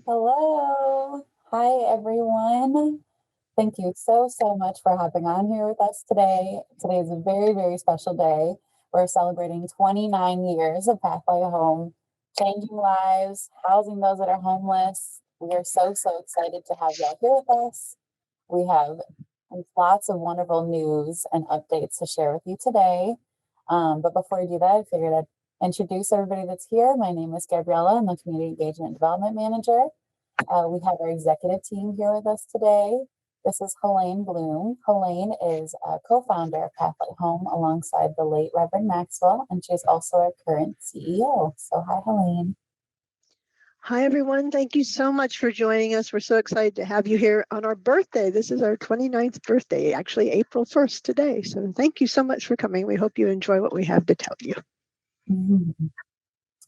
Hello. Hi, everyone. Thank you so much for hopping on here with us today. Today is a very special day. We're celebrating 29 years of Pathlight Home, changing lives, housing those that are homeless. We are so excited to have y'all here with us. We have lots of wonderful news and updates to share with you today. But before we do that, I figured I'd introduce everybody that's here. My name is Gabriella. I'm the Community Engagement and Development Manager. We have our executive team here with us today. This is Helene Bloom. Helene is a co-founder of Pathlight Home alongside the late Reverend Maxwell, and she's also our current CEO. So hi, Helene. Hi, everyone. Thank you so much for joining us. We're so excited to have you here on our birthday. This is our 29th birthday, actually April 1st today. So thank you so much for coming. We hope you enjoy what we have to tell you. Mm-hmm.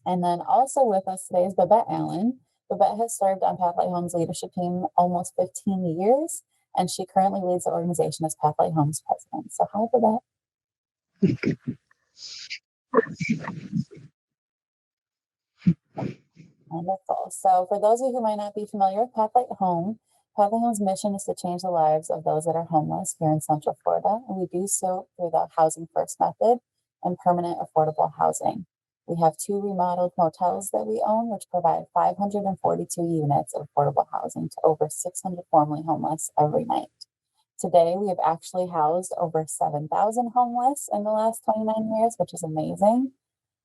And then also with us today is Babette Allen. Babette has served on Pathlight Home's leadership team almost 15 years, and she currently leads the organization as Pathlight Home's president. So hi, Babette. Wonderful. So for those of you who might not be familiar with Pathlight Home, Pathlight Home's mission is to change the lives of those that are homeless here in Central Florida, and we do so through the Housing First method and permanent affordable housing. We have 2 remodeled motels that we own, which provide 542 units of affordable housing to over 600 formerly homeless every night. Today, we have actually housed over 7,000 homeless in the last 29 years, which is amazing.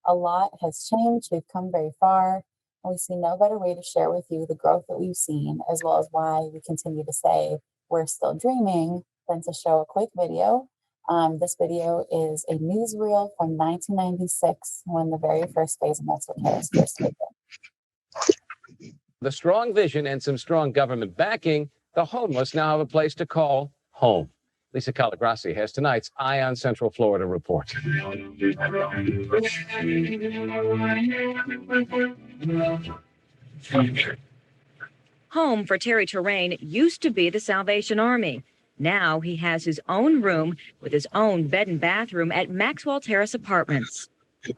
A lot has changed. We've come very far. And we see no better way to share with you the growth that we've seen, as well as why we continue to say we're still dreaming, than to show a quick video. This video is a newsreel from 1996 when the very first phase of Maxwell Terrace first opened. The strong vision and some strong government backing, the homeless now have a place to call home. Lisa Calagrassi has tonight's Eye on Central Florida report. Home for Terry Terrain used to be the Salvation Army. Now he has his own room with his own bed and bathroom at Maxwell Terrace Apartments.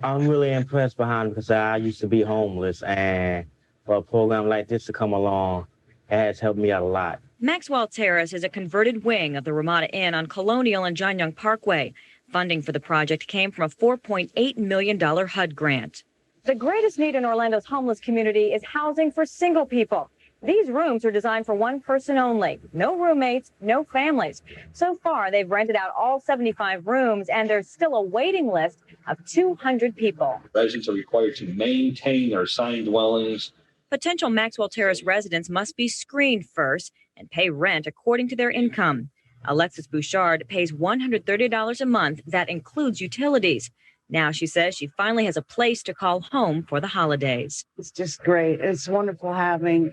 I'm really impressed behind because I used to be homeless, and for a program like this to come along, it has helped me out a lot. Maxwell Terrace is a converted wing of the Ramada Inn on Colonial and John Young Parkway. Funding for the project came from a $4.8 million HUD grant. The greatest need in Orlando's homeless community is housing for single people. These rooms are designed for one person only. No roommates, no families. So far, they've rented out all 75 rooms, and there's still a waiting list of 200 people. Residents are required to maintain their assigned dwellings. Potential Maxwell Terrace residents must be screened first and pay rent according to their income. Alexis Bouchard pays $130 a month. That includes utilities. Now she says she finally has a place to call home for the holidays. It's just great. It's wonderful having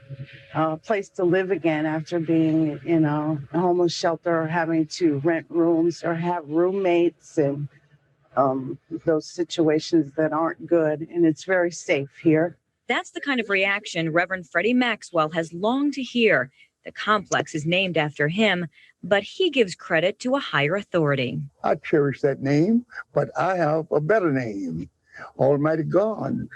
a place to live again after being in a homeless shelter or having to rent rooms or have roommates. And those situations that aren't good. And it's very safe here. That's the kind of reaction Reverend Freddie Maxwell has longed to hear. The complex is named after him, but he gives credit to a higher authority. I cherish that name, but I have a better name, Almighty God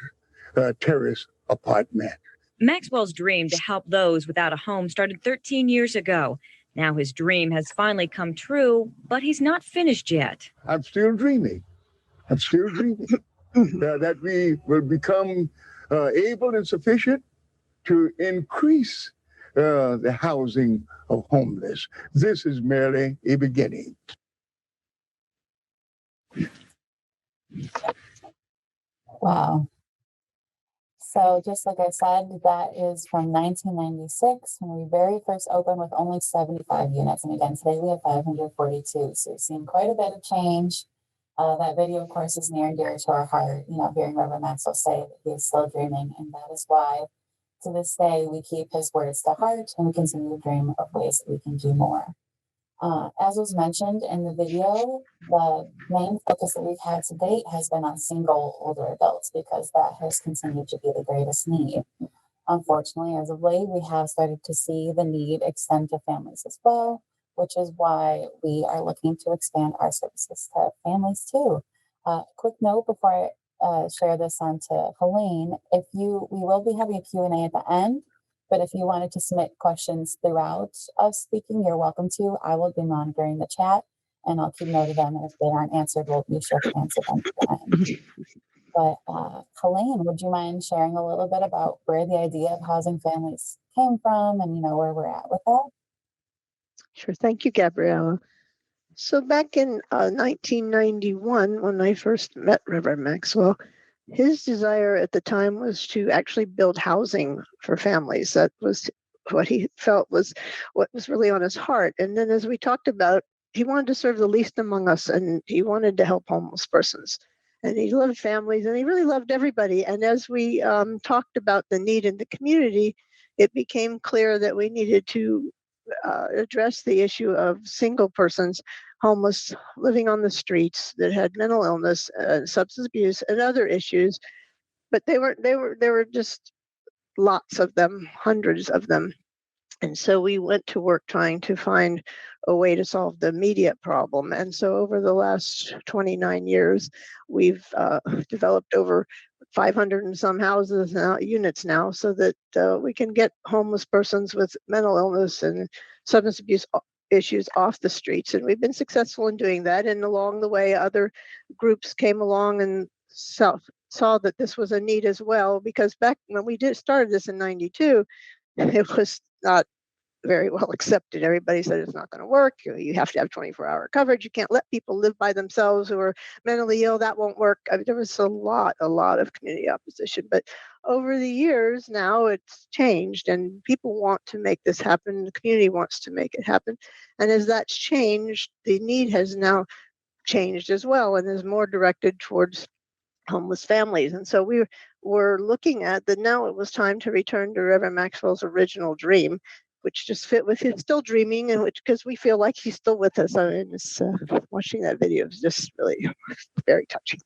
Terrace Apartment. Maxwell's dream to help those without a home started 13 years ago. Now his dream has finally come true, but he's not finished yet. I'm still dreaming. I'm still dreaming that we will become able and sufficient to increase the housing of homeless. This is merely a beginning. Wow. So just like I said, that is from 1996 when we very first opened with only 75 units. And again, today we have 542. So we've seen quite a bit of change. That video, of course, is near and dear to our heart, hearing Reverend Maxwell say that he is still dreaming. And that is why, to this day, we keep his words to heart and we continue to dream of ways that we can do more. As was mentioned in the video, the main focus that we've had to date has been on single older adults because that has continued to be the greatest need. Unfortunately, as of late, we have started to see the need extend to families as well, which is why we are looking to expand our services to families too. Quick note before I share this on to Helene, we will be having a Q&A at the end. But if you wanted to submit questions throughout us speaking, you're welcome to. I will be monitoring the chat and I'll keep note of them. And if they aren't answered, we'll be sure to answer them at the end. But Helene, would you mind sharing a little bit about where the idea of housing families came from and, where we're at with that? Sure. Thank you, Gabriella. So back in 1991, when I first met Reverend Maxwell, his desire at the time was to actually build housing for families. That was what he felt was what was really on his heart. And then as we talked about, he wanted to serve the least among us and he wanted to help homeless persons. And he loved families and he really loved everybody. And as we talked about the need in the community, it became clear that we needed to address the issue of single persons homeless living on the streets that had mental illness, substance abuse, and other issues. But there were just lots of them, hundreds of them. And so we went to work trying to find a way to solve the immediate problem. And so over the last 29 years, we've developed over 500 and some houses now, units now, so that we can get homeless persons with mental illness and substance abuse issues off the streets. And we've been successful in doing that. And along the way, other groups came along and saw that this was a need as well, because back when we started this in 92, it was not very well accepted. Everybody said it's not going to work. You have to have 24-hour coverage. You can't let people live by themselves who are mentally ill. That won't work. I mean, there was a lot of community opposition. But over the years now, it's changed and people want to make this happen. The community wants to make it happen. And as that's changed, the need has now changed as well and is more directed towards homeless families. And so we were looking at that now it was time to return to Reverend Maxwell's original dream, which just fit with his still dreaming, and which because we feel like he's still with us. I mean, watching that video is just really very touching.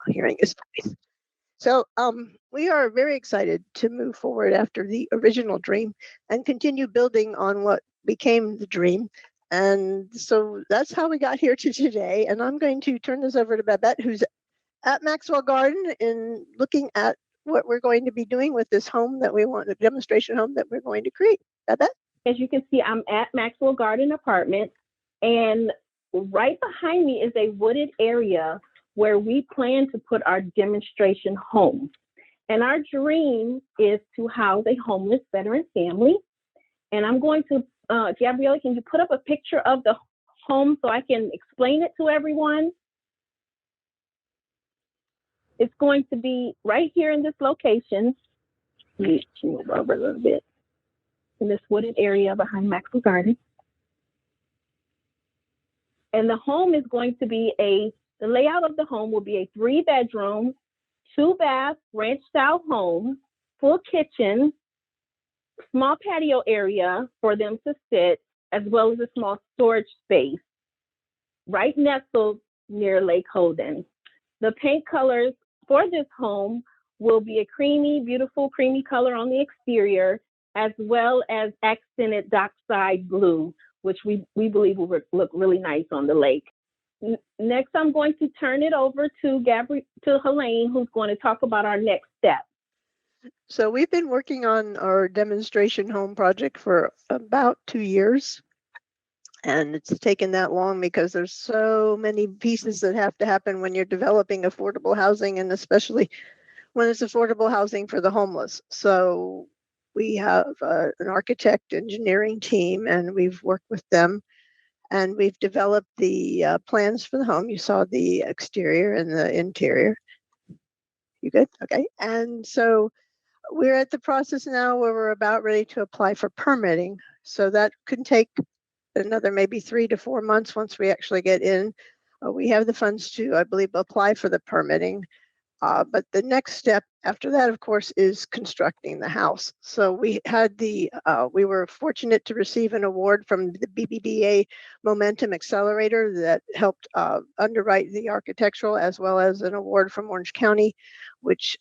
Hearing his voice. So we are very excited to move forward after the original dream and continue building on what became the dream. And so that's how we got here to today. And I'm going to turn this over to Babette, who's at Maxwell Garden in looking at what we're going to be doing with this home that we want, the demonstration home that we're going to create. Babette? As you can see, I'm at Maxwell Garden Apartment, and right behind me is a wooded area where we plan to put our demonstration home. And our dream is to house a homeless veteran family. And I'm going to, Gabriella, can you put up a picture of the home so I can explain it to everyone? It's going to be right here in this location. Let me move over a little bit. In this wooded area behind Maxwell Garden. And the home is going to be the layout of the home will be a 3-bedroom, 2-bath, ranch-style home, full kitchen, small patio area for them to sit, as well as a small storage space. Right nestled near Lake Holden. The paint colors for this home will be a creamy, beautiful creamy color on the exterior, as well as accented dockside blue, which we believe will look really nice on the lake. Next, I'm going to turn it over to Helene, who's going to talk about our next step. So we've been working on our demonstration home project for about 2 years. And it's taken that long because there's so many pieces that have to happen when you're developing affordable housing, and especially when it's affordable housing for the homeless. So we have an architect engineering team, and we've worked with them, and we've developed the plans for the home. You saw the exterior and the interior. You good? Okay. And so we're at the process now where we're about ready to apply for permitting. So that could take another maybe 3 to 4 months once we actually get in. We have the funds to, I believe, apply for the permitting. But the next step after that, of course, is constructing the house. So we were fortunate to receive an award from the BBDA Momentum Accelerator that helped underwrite the architectural, as well as an award from Orange County, which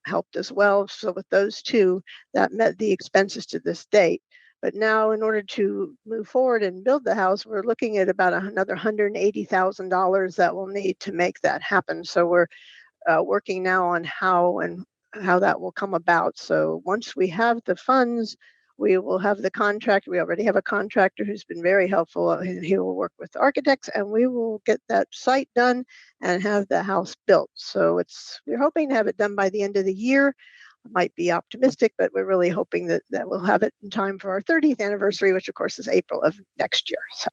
helped as well. So with those two, that met the expenses to this date. But now, in order to move forward and build the house, we're looking at about another $180,000 that we'll need to make that happen. So we're working now on how that will come about. So once we have the funds, we will have the contract. We already have a contractor who's been very helpful. He will work with the architects, and we will get that site done and have the house built. So we're hoping to have it done by the end of the year. Might be optimistic, but we're really hoping that we'll have it in time for our 30th anniversary, which of course is April of next year. So.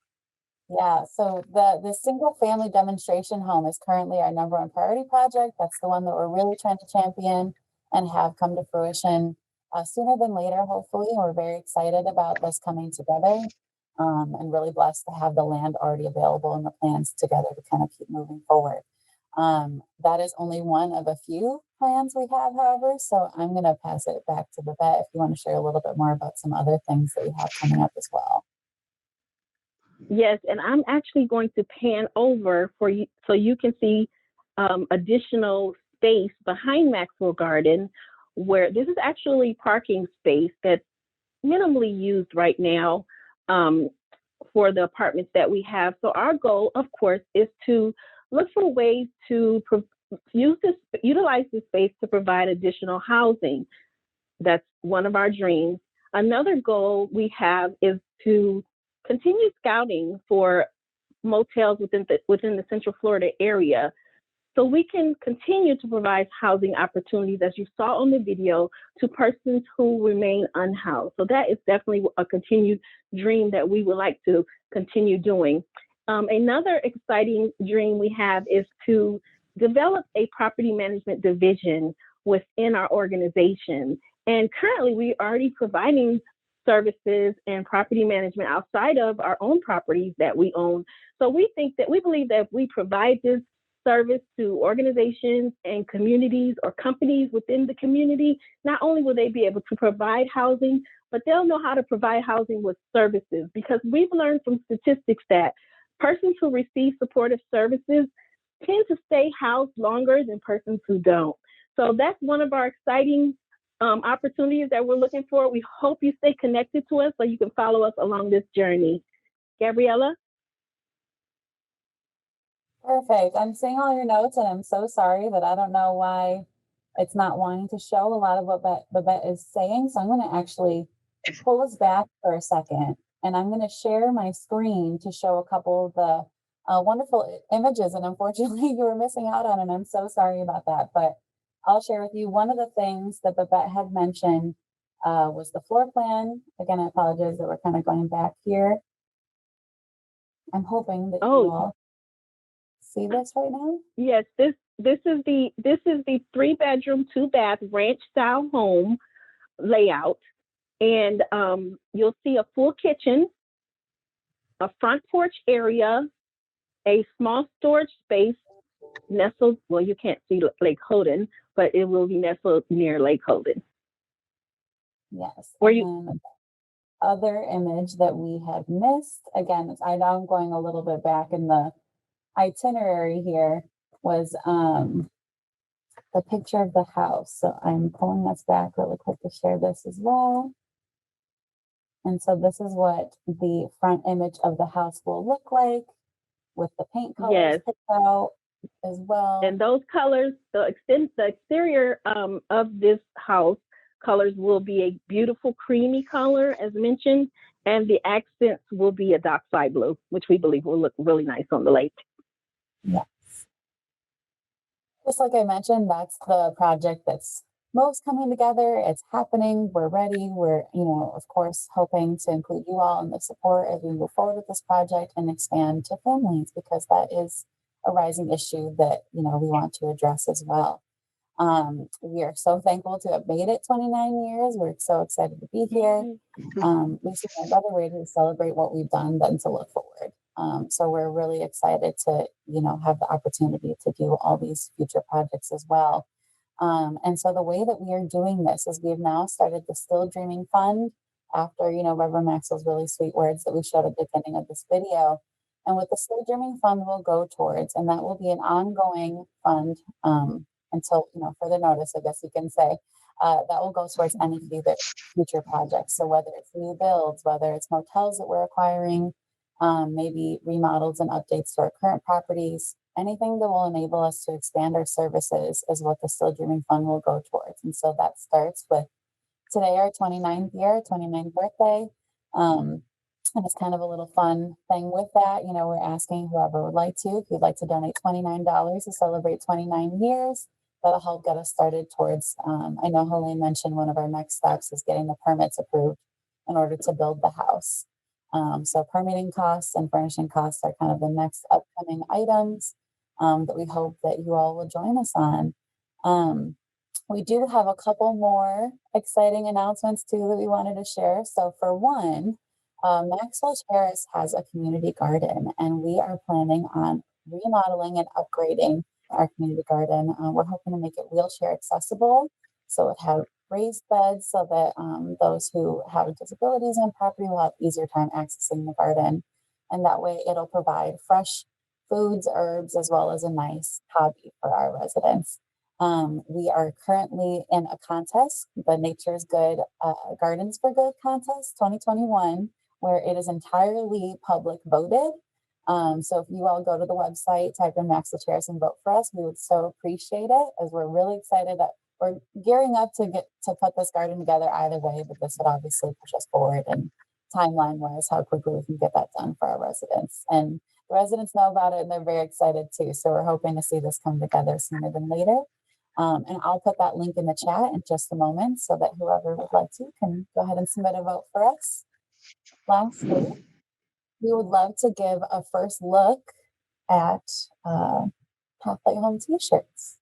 Yeah, so the single family demonstration home is currently our #1 priority project. That's the one that we're really trying to champion and have come to fruition sooner than later, hopefully. We're very excited about this coming together, and really blessed to have the land already available and the plans together to kind of keep moving forward. That is only one of a few plans we have, however, so I'm going to pass it back to Babette if you want to share a little bit more about some other things that we have coming up as well. Yes, and I'm actually going to pan over for you so you can see additional space behind Maxwell Garden, where this is actually parking space that's minimally used right now for the apartments that we have. So our goal, of course, is to look for ways to utilize this space to provide additional housing. That's one of our dreams. Another goal we have is to continue scouting for motels within the Central Florida area, so we can continue to provide housing opportunities, as you saw on the video, to persons who remain unhoused. So that is definitely a continued dream that we would like to continue doing. Another exciting dream we have is to develop a property management division within our organization. And currently, we are already providing services and property management outside of our own properties that we own. So we believe that if we provide this service to organizations and communities or companies within the community, not only will they be able to provide housing, but they'll know how to provide housing with services, because we've learned from statistics that persons who receive supportive services tend to stay housed longer than persons who don't. So that's one of our exciting opportunities that we're looking for. We hope you stay connected to us so you can follow us along this journey. Gabriella? Perfect. I'm seeing all your notes, and I'm so sorry, but I don't know why it's not wanting to show a lot of what Babette is saying. So I'm going to actually pull us back for a second, and I'm going to share my screen to show a couple of the wonderful images. And unfortunately, you were missing out on, and I'm so sorry about that. But I'll share with you one of the things that Babette had mentioned was the floor plan. Again, I apologize that we're kind of going back here. I'm hoping that you all see this right now. Yes, this is the 3-bedroom, 2-bath ranch style home layout, and you'll see a full kitchen, a front porch area, a small storage space nestled. Well, you can't see Lake Holden, but it will be nestled near Lake Holden. Yes. Other image that we had missed, again, I know I'm going a little bit back in the itinerary here was the picture of the house. So I'm pulling us back really quick to share this as well. And so this is what the front image of the house will look like with the paint colors Yes. picked out as well. And those colors, the exterior of this house colors will be a beautiful creamy color, as mentioned, and the accents will be a dark sky blue, which we believe will look really nice on the lake. Yes. Just like I mentioned, that's the project that's most coming together. It's happening. We're ready. We're, of course, hoping to include you all in the support as we move forward with this project and expand to families, because that is a rising issue that, we want to address as well. We are so thankful to have made it 29 years. We're so excited to be here. Lisa and my brother, we're here to celebrate what we've done, then to look forward. So we're really excited to, have the opportunity to do all these future projects as well. And so the way that we are doing this is we've now started the Still Dreaming Fund after, Reverend Maxwell's really sweet words that we showed at the beginning of this video. And what the Still Dreaming Fund will go towards, and that will be an ongoing fund until, further notice, I guess you can say, that will go towards any future projects. So whether it's new builds, whether it's motels that we're acquiring, maybe remodels and updates to our current properties, anything that will enable us to expand our services is what the Still Dreaming Fund will go towards. And so that starts with today, our 29th year, 29th birthday. And it's kind of a little fun thing with that. We're asking whoever would like to, if you'd like to donate $29 to celebrate 29 years, that'll help get us started towards, I know Helene mentioned one of our next steps is getting the permits approved in order to build the house. So permitting costs and furnishing costs are kind of the next upcoming items that we hope that you all will join us on. We do have a couple more exciting announcements too that we wanted to share. So for one, Maxwell Terrace has a community garden, and we are planning on remodeling and upgrading our community garden. We're hoping to make it wheelchair accessible, so it has raised beds so that those who have disabilities on property will have easier time accessing the garden. And that way it'll provide fresh foods, herbs, as well as a nice hobby for our residents. We are currently in a contest, the Nature's Good Gardens for Good contest 2021, where it is entirely public voted. So if you all go to the website, type in Maxwell Terrace and vote for us, we would so appreciate it, as we're really excited that we're gearing up to put this garden together either way, but this would obviously push us forward and timeline wise, how quickly we can get that done for our residents. And the residents know about it and they're very excited too. So we're hoping to see this come together sooner than later. And I'll put that link in the chat in just a moment so that whoever would like to can go ahead and submit a vote for us. Lastly, we would love to give a first look at Pathlight Home t-shirts.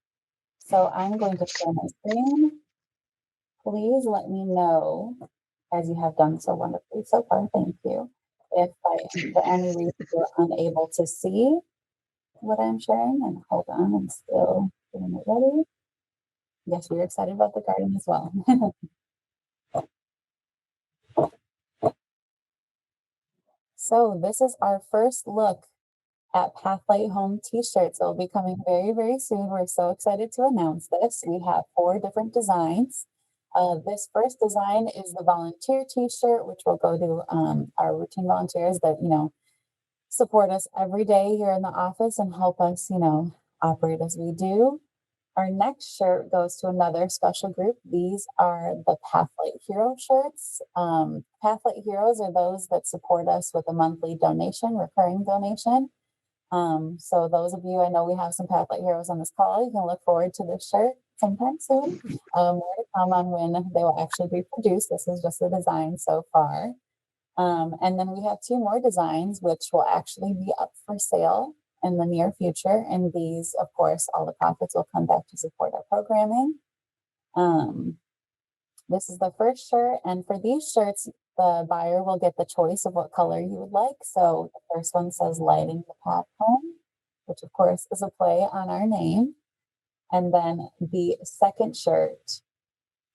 So I'm going to share my screen. Please let me know, as you have done so wonderfully so far, thank you, if for any reason you're unable to see what I'm sharing. And hold on, I'm still getting it ready. Yes, we're excited about the garden as well. So this is our first look at Pathlight Home t-shirts. It'll be coming very, very soon. We're so excited to announce this. We have 4 different designs. This first design is the volunteer t-shirt, which will go to our routine volunteers that, support us every day here in the office and help us, operate as we do. Our next shirt goes to another special group. These are the Pathlight Hero shirts. Pathlight Heroes are those that support us with a monthly donation, recurring donation. So those of you, I know we have some Pathlight Heroes on this call. You can look forward to this shirt sometime soon. More to come on when they will actually be produced. This is just a design so far. And then we have 2 more designs, which will actually be up for sale in the near future. And these, of course, all the profits will come back to support our programming. This is the first shirt. And for these shirts, the buyer will get the choice of what color you would like. So the first one says Lighting the Path Home, which of course is a play on our name. And then the second shirt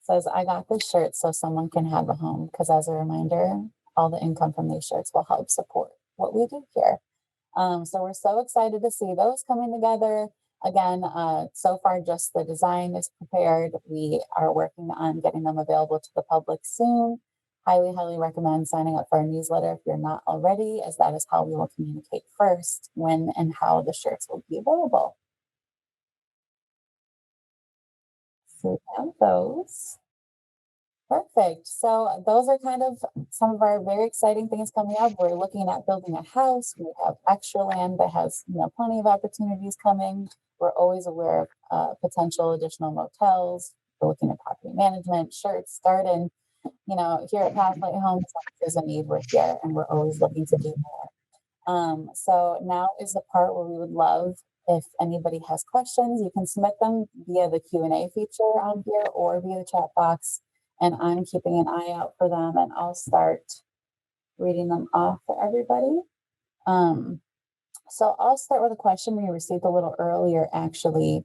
says, I got this shirt so someone can have a home. Because as a reminder, all the income from these shirts will help support what we do here. So we're so excited to see those coming together. Again, so far just the design is prepared. We are working on getting them available to the public soon. Highly, highly recommend signing up for our newsletter if you're not already, as that is how we will communicate first when and how the shirts will be available. So we have those. Perfect. So those are kind of some of our very exciting things coming up. We're looking at building a house. We have extra land that has, plenty of opportunities coming. We're always aware of potential additional motels. We're looking at property management, shirts, garden. Here at Pathlight Home, there's a need, we're here, and we're always looking to do more. So now is the part where we would love if anybody has questions. You can submit them via the Q&A feature on here or via the chat box, and I'm keeping an eye out for them, and I'll start reading them off for everybody. So I'll start with a question we received a little earlier, actually.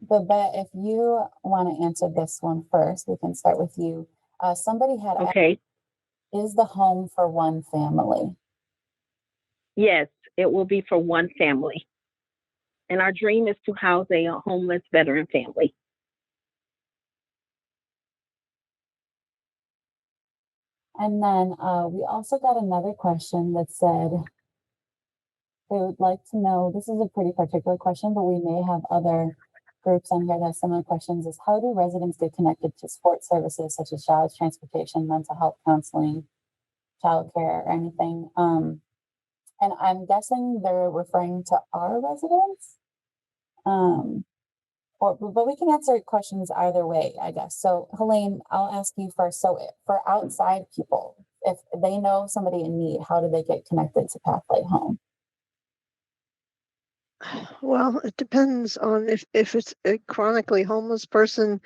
Babette, if you want to answer this one first, we can start with you. Somebody had Okay. asked, is the home for one family? Yes, it will be for one family. And our dream is to house a homeless veteran family. And then we also got another question that said, they would like to know, this is a pretty particular question, but we may have other groups on here that have similar questions, is how do residents get connected to support services such as jobs, transportation, mental health counseling, childcare, or anything? And I'm guessing they're referring to our residents. But we can answer questions either way, I guess. So Helene, I'll ask you first. So for outside people, if they know somebody in need, how do they get connected to Pathlight Home? Well, it depends on if it's a chronically homeless person,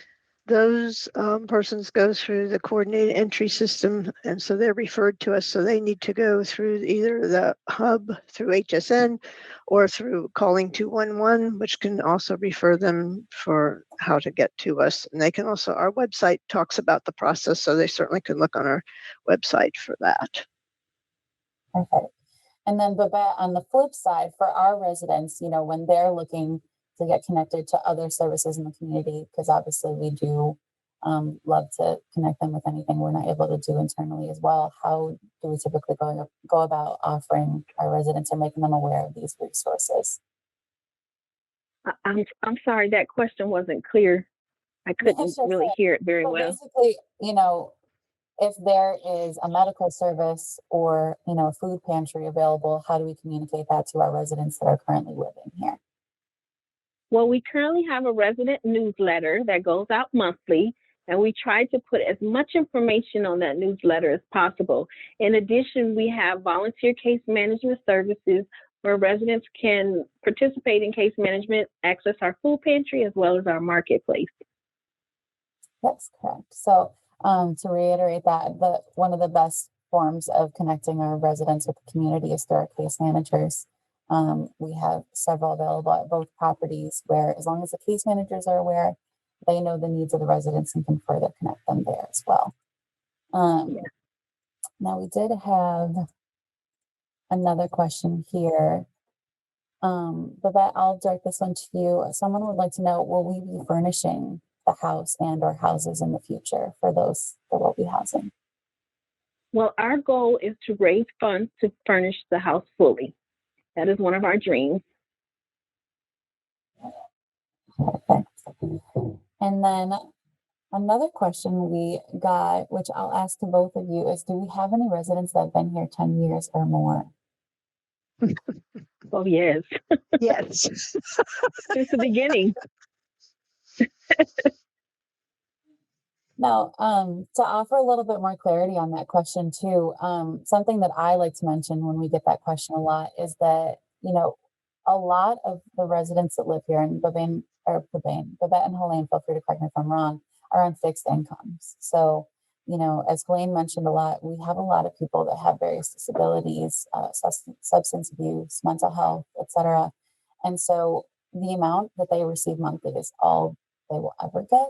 those persons go through the coordinated entry system, and so they're referred to us. So they need to go through either the hub through HSN or through calling 211, which can also refer them for how to get to us. And they can also, our website talks about the process, so they certainly can look on our website for that. Okay. And then Babette, on the flip side, for our residents, when they're looking to get connected to other services in the community, because obviously we do love to connect them with anything we're not able to do internally as well. How do we typically go about offering our residents or making them aware of these resources? I'm sorry, that question wasn't clear. I couldn't really hear it very well. Basically, if there is a medical service or, a food pantry available, how do we communicate that to our residents that are currently living here? Well, we currently have a resident newsletter that goes out monthly, and we try to put as much information on that newsletter as possible. In addition, we have volunteer case management services where residents can participate in case management, access our food pantry, as well as our marketplace. That's correct. So to reiterate that, one of the best forms of connecting our residents with the community is through our case managers. We have several available at both properties where, as long as the case managers are aware, they know the needs of the residents and can further connect them there as well. Now, we did have another question here. Babette, I'll direct this one to you. Someone would like to know, will we be furnishing the house and or houses in the future for those that will be housing? Well, our goal is to raise funds to furnish the house fully. That is one of our dreams. Perfect. And then another question we got, which I'll ask to both of you, is do we have any residents that have been here 10 years or more? Oh, yes. Yes. Since the beginning. Now, to offer a little bit more clarity on that question too, something that I like to mention when we get that question a lot is that, a lot of the residents that live here, and Babette and Helene, feel free to correct me if I'm wrong, are on fixed incomes. So, as Helene mentioned a lot, we have a lot of people that have various disabilities, substance abuse, mental health, etc. And so the amount that they receive monthly is all they will ever get.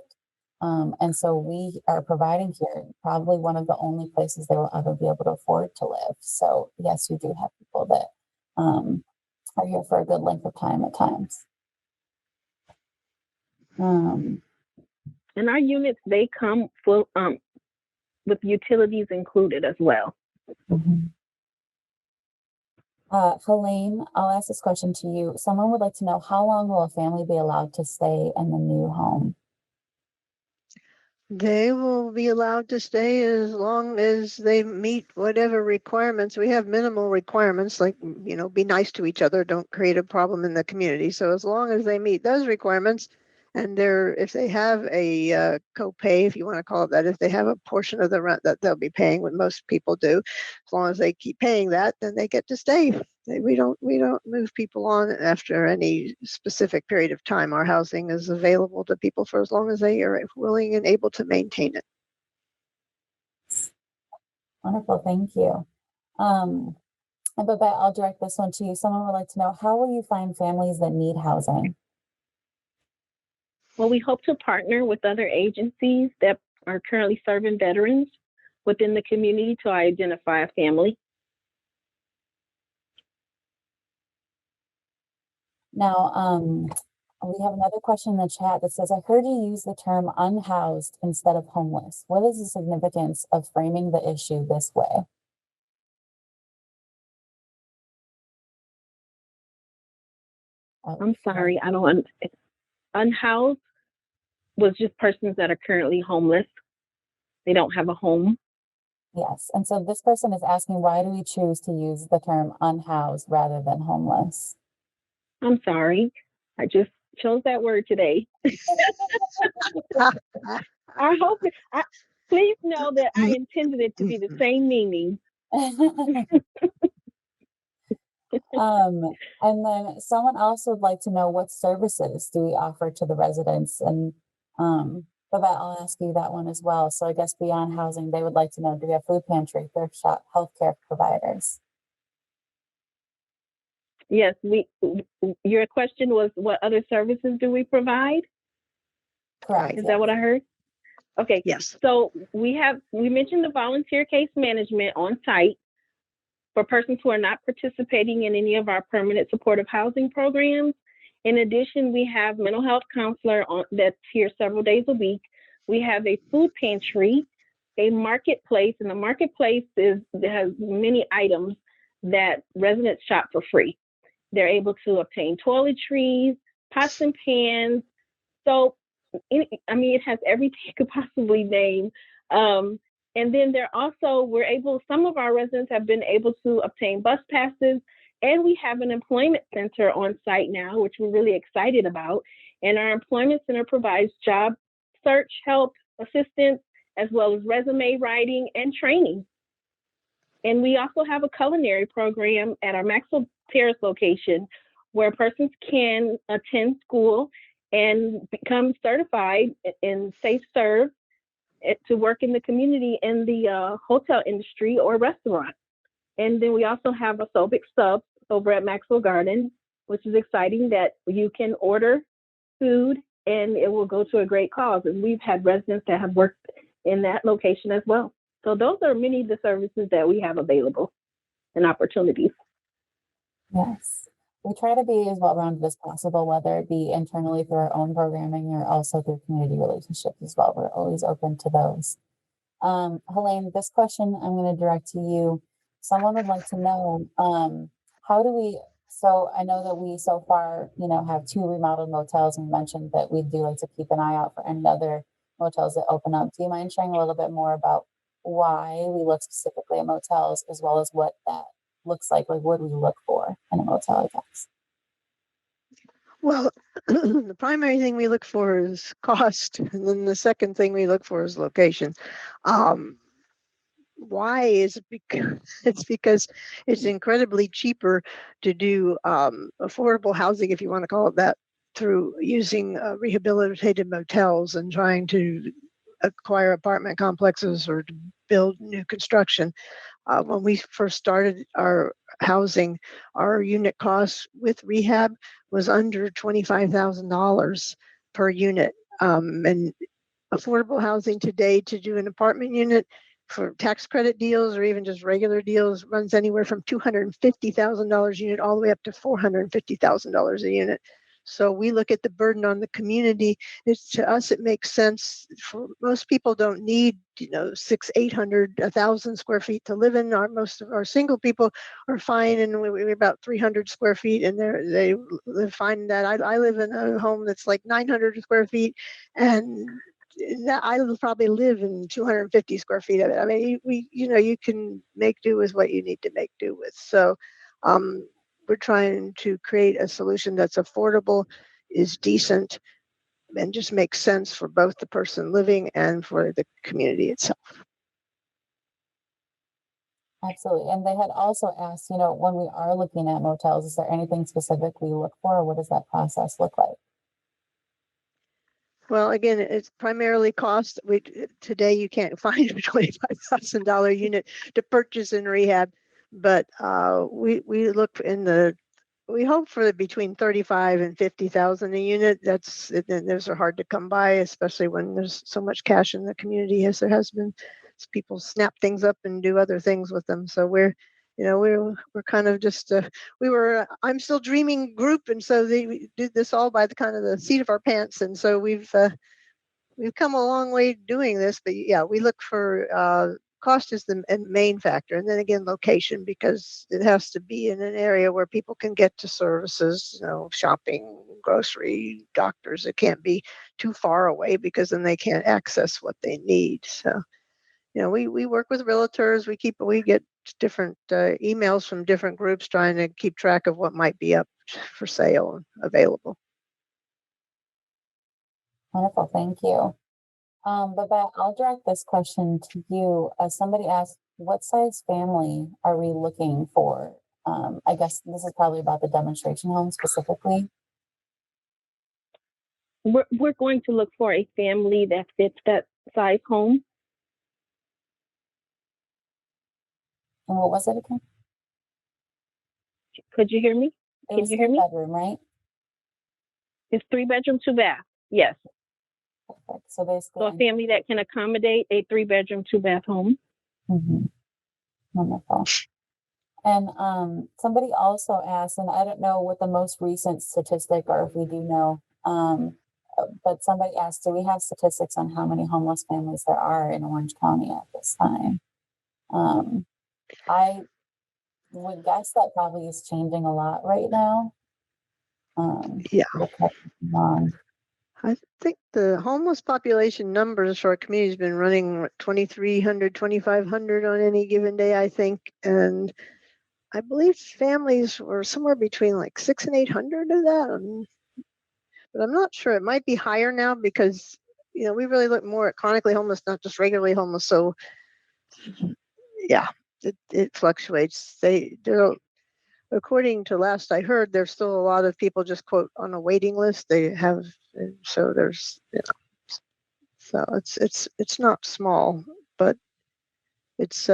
And so we are providing here probably one of the only places they will ever be able to afford to live. So yes, we do have people that are here for a good length of time at times. And our units, they come full with utilities included as well. Mhm. Helene, I'll ask this question to you. Someone would like to know, how long will a family be allowed to stay in the new home? They will be allowed to stay as long as they meet whatever requirements. We have minimal requirements, like, be nice to each other, don't create a problem in the community. So as long as they meet those requirements, and if they have a copay, if you want to call it that, if they have a portion of the rent that they'll be paying, what most people do, as long as they keep paying that, then they get to stay. We don't move people on after any specific period of time. Our housing is available to people for as long as they are willing and able to maintain it. Wonderful, thank you. And Babette, I'll direct this one to you. Someone would like to know, how will you find families that need housing? Well, we hope to partner with other agencies that are currently serving veterans within the community to identify a family. Now, we have another question in the chat that says, I heard you use the term unhoused instead of homeless. What is the significance of framing the issue this way? I'm sorry, I don't. Unhoused was just persons that are currently homeless. They don't have a home. Yes, and so this person is asking, why do we choose to use the term unhoused rather than homeless? I'm sorry, I just chose that word today. I hope, please know that I intended it to be the same meaning. And then someone else would like to know, what services do we offer to the residents? And Babette, I'll ask you that one as well. So I guess beyond housing, they would like to know, do we have food pantry, thrift shop, healthcare providers? Yes, your question was, what other services do we provide? Correct. Is that what I heard? Okay. Yes. So we mentioned the volunteer case management on site for persons who are not participating in any of our permanent supportive housing programs. In addition, we have mental health counselor that's here several days a week. We have a food pantry, a marketplace, and the marketplace has many items that residents shop for free. They're able to obtain toiletries, pots and pans, soap. It has everything you could possibly name. And then some of our residents have been able to obtain bus passes, and we have an employment center on site now, which we're really excited about. And our employment center provides job search help, assistance, as well as resume writing and training. And we also have a culinary program at our Maxwell Terrace location where persons can attend school and become certified in safe serve to work in the community in the hotel industry or restaurant. And then we also have a Sobic sub over at Maxwell Garden, which is exciting that you can order food and it will go to a great cause. And we've had residents that have worked in that location as well. So those are many of the services that we have available and opportunities. Yes. We try to be as well-rounded as possible, whether it be internally through our own programming or also through community relationships as well. We're always open to those. Helene, this question I'm going to direct to you. Someone would like to know, so I know that we so far, have 2 remodeled motels, and mentioned that we do like to keep an eye out for any other motels that open up. Do you mind sharing a little bit more about why we look specifically at motels, as well as what that looks like what we look for in a motel, I guess? Well, the primary thing we look for is cost, and then the second thing we look for is location. Why is it? Because it's incredibly cheaper to do affordable housing, if you want to call it that, through using rehabilitated motels and trying to acquire apartment complexes or to build new construction. When we first started our housing, our unit cost with rehab was under $25,000 per unit. And affordable housing today to do an apartment unit for tax credit deals or even just regular deals runs anywhere from $250,000 a unit all the way up to $450,000 a unit. So we look at the burden on the community. To us, it makes sense. For most people don't need, 600, 800, 1,000 square feet to live in. Most of our single people are fine, and we're about 300 square feet, and they live fine in that. I live in a home that's like 900 square feet, and I will probably live in 250 square feet of it. I mean, you can make do with what you need to make do with. So, we're trying to create a solution that's affordable, is decent, and just makes sense for both the person living and for the community itself. Absolutely. And they had also asked, when we are looking at motels, is there anything specific we look for? Or what does that process look like? Well, again, it's primarily cost. Today you can't find a $25,000 unit to purchase and rehab, but we look we hope for between 35 and 50,000 a unit. Those are hard to come by, especially when there's so much cash in the community as there has been. So people snap things up and do other things with them. So we're kind of just I'm still dreaming group, and so we did this all by the kind of the seat of our pants, and so we've come a long way doing this. But yeah, we look for cost is the main factor, and then again location, because it has to be in an area where people can get to services, shopping, grocery, doctors. It can't be too far away because then they can't access what they need. So we work with realtors. We get different emails from different groups trying to keep track of what might be up for sale and available. Wonderful. Thank you. Babette, I'll direct this question to you. Somebody asked, what size family are we looking for? I guess this is probably about the demonstration home specifically. We're going to look for a family that fits that size home. And what was it again? Could you hear me? Can you hear me? Bedroom, right? It's 3-bedroom, 2-bath. Yes. Perfect. So basically, a family that can accommodate a 3-bedroom, 2-bath home. Mm-hmm. Wonderful. And somebody also asked, and I don't know what the most recent statistic, or if we do know, but somebody asked, do we have statistics on how many homeless families there are in Orange County at this time? I would guess that probably is changing a lot right now. Yeah. On. I think the homeless population numbers for our community has been running 2,300, 2,500 on any given day, I think. And I believe families were somewhere between like 600 and 800 of that. But I'm not sure. It might be higher now because, we really look more at chronically homeless, not just regularly homeless. So, yeah, it fluctuates. According to last I heard, there's still a lot of people just quote on a waiting list. So there's, so it's not small, but it's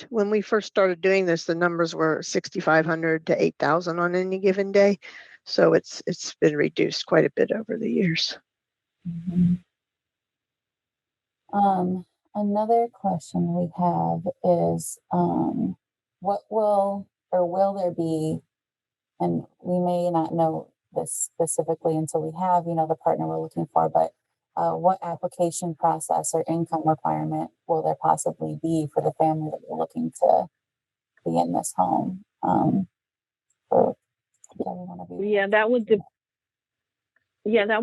when we first started doing this, the numbers were 6,500 to 8,000 on any given day. So it's been reduced quite a bit over the years. Mm-hmm. Another question we have is, what will there be, and we may not know this specifically until we have, the partner we're looking for, but what application process or income requirement will there possibly be for the family that we're looking to be in this home? That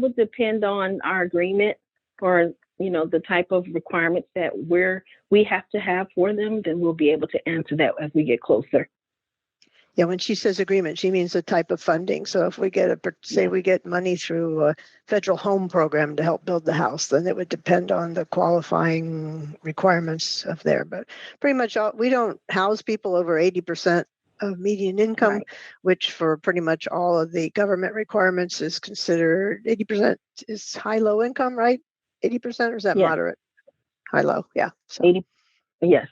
would depend on our agreement for the type of requirements that we have to have for them. Then we'll be able to answer that as we get closer. Yeah, when she says agreement, she means the type of funding. So if we get we get money through a federal home program to help build the house, then it would depend on the qualifying requirements of there. But pretty much we don't house people over 80% of median income, right, which for pretty much all of the government requirements is considered 80% is high-low income, right? 80%, or is that moderate? High-low, yeah. So. 80, yes.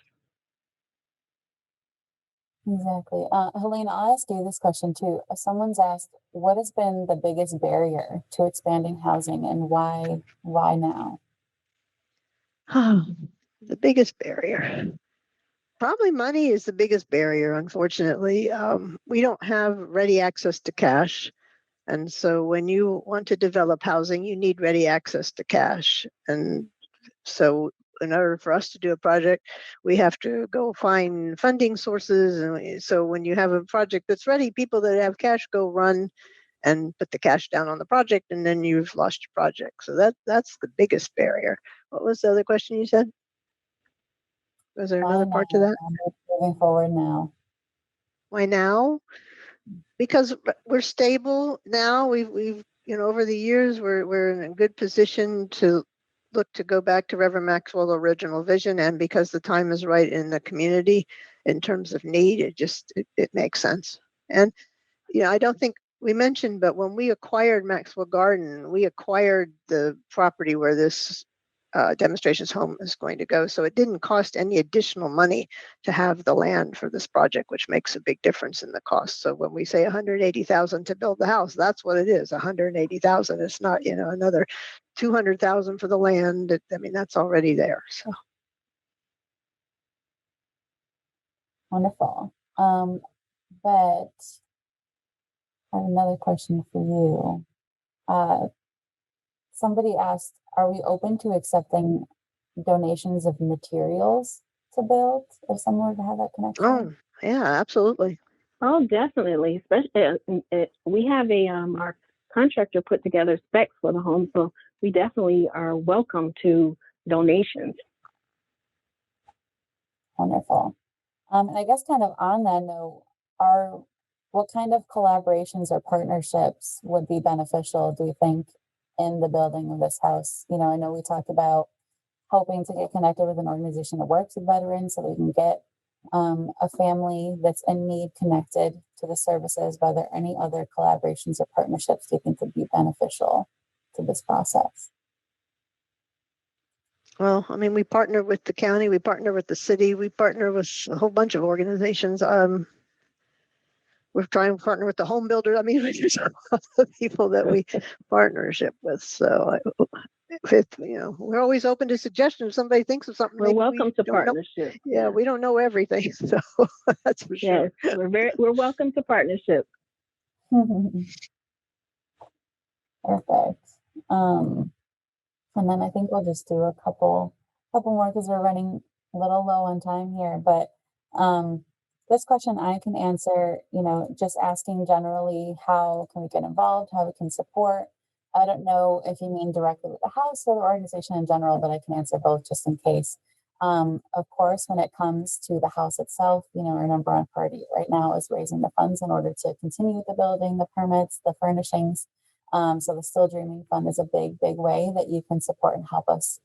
Exactly. Helene, I'll ask you this question too. Someone's asked, what has been the biggest barrier to expanding housing, and why now? The biggest barrier. Probably money is the biggest barrier, unfortunately. We don't have ready access to cash. And so when you want to develop housing, you need ready access to cash. And so in order for us to do a project, we have to go find funding sources. And so when you have a project that's ready, people that have cash go run and put the cash down on the project, and then you've lost your project. So that's the biggest barrier. What was the other question you said? Was there Why another now? part to that? Moving forward now. Why now? Because we're stable now. We've over the years we're in a good position to look to go back to Reverend Maxwell's original vision, and because the time is right in the community in terms of need, it makes sense. And I don't think we mentioned, but when we acquired Maxwell Garden, we acquired the property where this demonstrations home is going to go. So it didn't cost any additional money to have the land for this project, which makes a big difference in the cost. So when we say 180,000 to build the house, that's what it is. 180,000. It's not another 200,000 for the land. I mean, that's already there. So Wonderful. But I have another question for you. Somebody asked, are we open to accepting donations of materials to build if someone were to have that connection? yeah, absolutely. Oh, definitely. Especially, we have our contractor put together specs for the home, so we definitely are welcome to donations. Wonderful. And I guess kind of on that note, what kind of collaborations or partnerships would be beneficial, do you think, in the building of this house? I know we talked about hoping to get connected with an organization that works with veterans so that we can get a family that's in need connected to the services. But are there any other collaborations or partnerships do you think would be beneficial to this process? Well, I mean, we partner with the county, we partner with the city, we partner with a whole bunch of organizations. We're trying to partner with the home builder. I mean, there's a lot of people that we partnership with. So we're always open to suggestions. If somebody thinks of something, We're welcome to partnership. Yeah, we don't know everything, so that's for sure. Yes, we're welcome to partnership. Perfect. And then I think we'll just do a couple more because we're running a little low on time here. But this question I can answer, just asking generally, how can we get involved, how we can support. I don't know if you mean directly with the house or the organization in general, but I can answer both just in case. Of course, when it comes to the house itself, our number one priority right now is raising the funds in order to continue the building, the permits, the furnishings. So the Still Dreaming Fund is a big, big way that you can support and help us,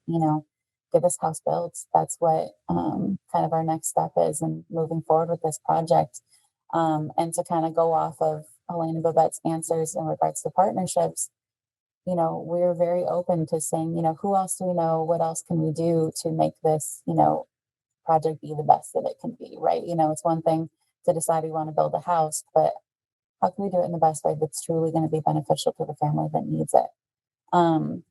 get this house built. That's what kind of our next step is in moving forward with this project. And to kind of go off of Elaine and Babette's answers in regards to partnerships, we're very open to saying, who else do we know? What else can we do to make this, project be the best that it can be, right? It's one thing to decide we want to build a house, but how can we do it in the best way that's truly going to be beneficial to the family that needs it? In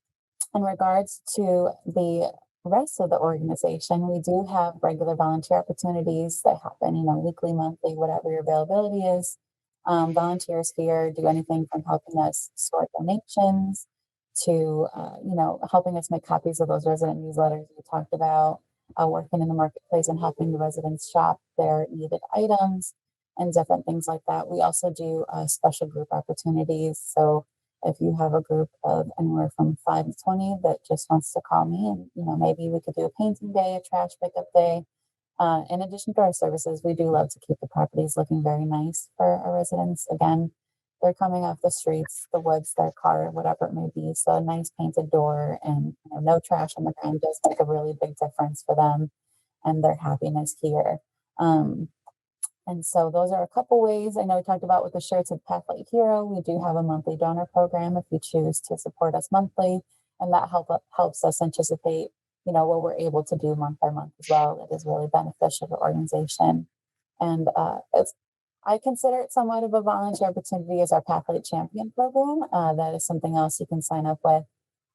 regards to the rest of the organization, we do have regular volunteer opportunities that happen, weekly, monthly, whatever your availability is. Volunteers here do anything from helping us sort donations to, helping us make copies of those resident newsletters we talked about, working in the marketplace and helping the residents shop their needed items and different things like that. We also do special group opportunities. So if you have a group of anywhere from 5 to 20 that just wants to call me, and maybe we could do a painting day, a trash pickup day. In addition to our services, we do love to keep the properties looking very nice for our residents. Again, they're coming off the streets, the woods, their car, whatever it may be. So a nice painted door and no trash on the ground does make a really big difference for them and their happiness here. And so those are a couple ways. I know we talked about with the shirts of Pathlight Hero. We do have a monthly donor program if you choose to support us monthly, and that helps us anticipate, what we're able to do month by month as well. It is really beneficial to the organization, and I consider it somewhat of a volunteer opportunity as our Pathlight Champion program. That is something else you can sign up with.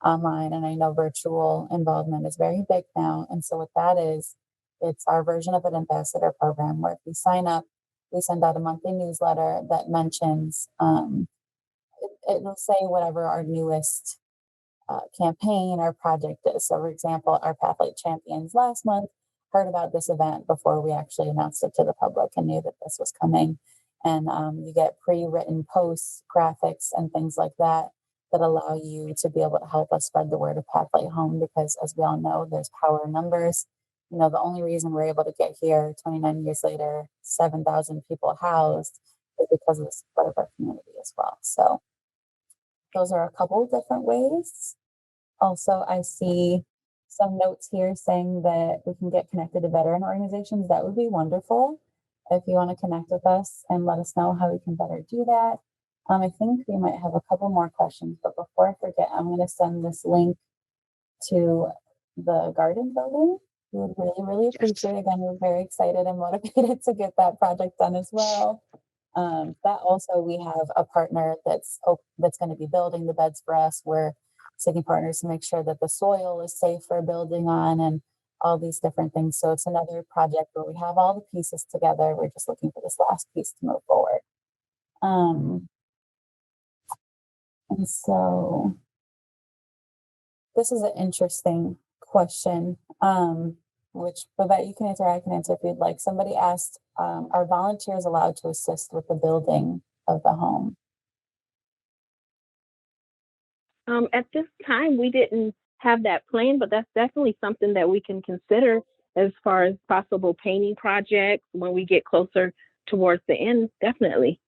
online. And I know virtual involvement is very big now. And so what that is, it's our version of an ambassador program where if you sign up, we send out a monthly newsletter that mentions, it'll say whatever our newest campaign or project is. So, for example, our Pathlight champions last month heard about this event before we actually announced it to the public and knew that this was coming. And you get pre-written posts, graphics, and things like that that allow you to be able to help us spread the word of Pathlight Home, because as we all know, there's power in numbers. You know, the only reason we're able to get here 29 years later, 7,000 people housed, is because of the support of our community as well. So those are a couple of different ways. Also, I see some notes here saying that we can get connected to veteran organizations. That would be wonderful. If you want to connect with us and let us know how we can better do that. I think we might have a couple more questions, but before I forget, I'm going to send this link to the garden building. We would really, really appreciate it. Again, we're very excited and motivated to get that project done as well. That also, we have a partner that's going to be building the beds for us. We're seeking partners to make sure that the soil is safe for building on and all these different things. So it's another project where we have all the pieces together. We're just looking for this last piece to move forward. And so this is an interesting question, which Babette, you can answer, I can answer if you'd like. Somebody asked, are volunteers allowed to assist with the building of the home? At this time, we didn't have that plan, but that's definitely something that we can consider as far as possible painting projects when we get closer towards the end, definitely.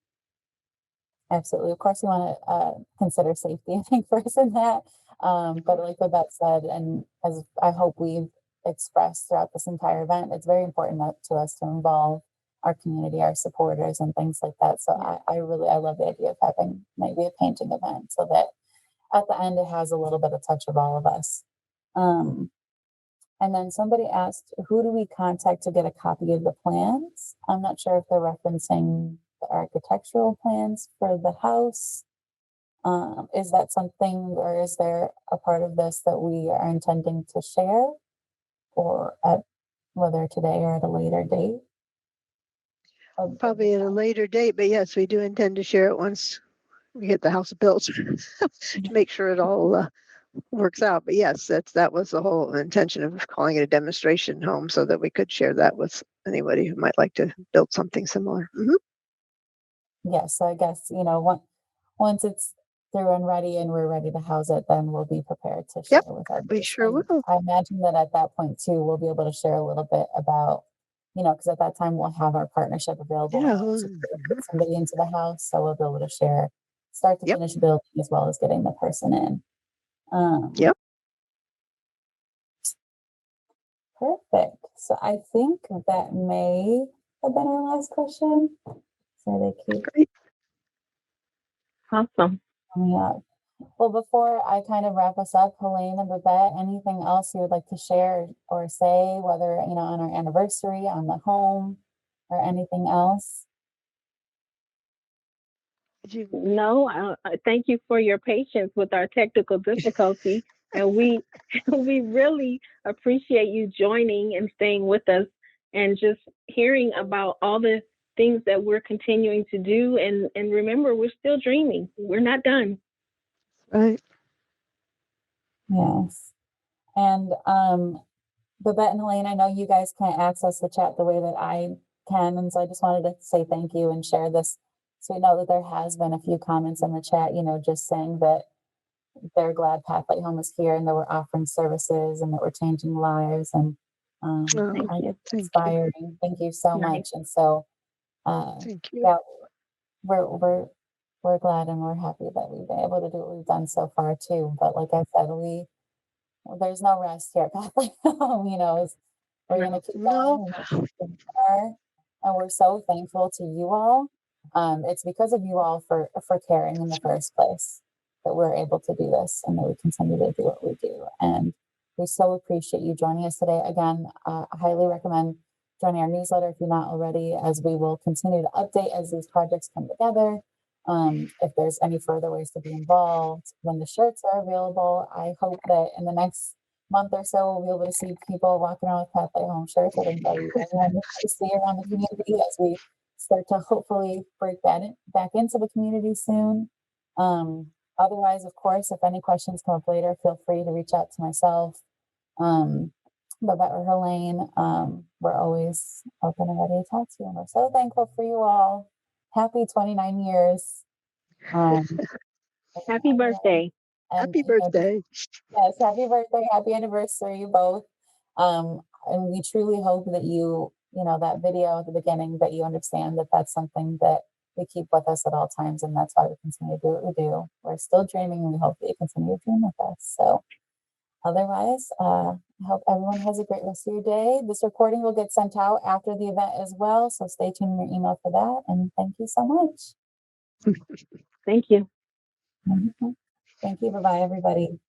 Absolutely. Of course, we want to consider safety, I think, first in that. But like Babette said, and as I hope we've expressed throughout this entire event, it's very important to us to involve our community, our supporters, and things like that. So I love the idea of having maybe a painting event so that at the end it has a little bit of touch of all of us. And then somebody asked, who do we contact to get a copy of the plans? I'm not sure if they're referencing the architectural plans for the house. Is that something, or is there a part of this that we are intending to share, or at whether today or at a later date? Probably at a later date, but yes, we do intend to share it once we get the house built to make sure it all works out. But yes, that was the whole intention of calling it a demonstration home, so that we could share that with anybody who might like to build something similar. Yes, so I guess, once it's through and ready and we're ready to house it, then we'll be prepared to share with our we sure will. I imagine that at that point too, we'll be able to share a little bit about, because at that time we'll have our partnership available to get somebody into the house. So we'll be able to share start to finish building as well as getting the person in. Perfect. So I think that may have been our last question. So they keep awesome coming up. Well, before I kind of wrap us up, Helene and Babette, anything else you would like to share or say, whether, on our anniversary, on the home, or anything else? No, thank you for your patience with our technical difficulty. And we really appreciate you joining and staying with us and just hearing about all the things that we're continuing to do. And remember, we're still dreaming. We're not done. Right. Yes. And Babette and Helene, I know you guys can't access the chat the way that I can. And so I just wanted to say thank you and share this. So we know that there has been a few comments in the chat, just saying that they're glad Pathlight Home is here and that we're offering services and that we're changing lives. And it's inspiring. Thank you so much. And so, thank you. Yeah, we're glad and we're happy that we've been able to do what we've done so far too. But like I said, there's no rest here at Pathlight Home. We're going to keep going. And we're so thankful to you all. It's because of you all for caring in the first place that we're able to do this and that we continue to do what we do. And we so appreciate you joining us today. Again, I highly recommend joining our newsletter if you're not already, as we will continue to update as these projects come together. If there's any further ways to be involved, when the shirts are available, I hope that in the next month or so, we'll be able to see people walking around with Pathlight Home shirts. I think that'll be very nice to see around the community as we start to hopefully break back into the community soon. Otherwise, of course, if any questions come up later, feel free to reach out to myself, Babette or Helene. We're always open and ready to talk to you. And we're so thankful for you all. Happy 29 years. Happy birthday. Happy birthday. Yes, happy birthday, happy anniversary, both. And we truly hope that that video at the beginning, that you understand that that's something that we keep with us at all times. And that's why we continue to do what we do. We're still dreaming, and we hope that you continue to dream with us. So otherwise, I hope everyone has a great rest of your day. This recording will get sent out after the event as well. So stay tuned in your email for that. And thank you so much. Thank you. Thank you. Bye-bye, everybody.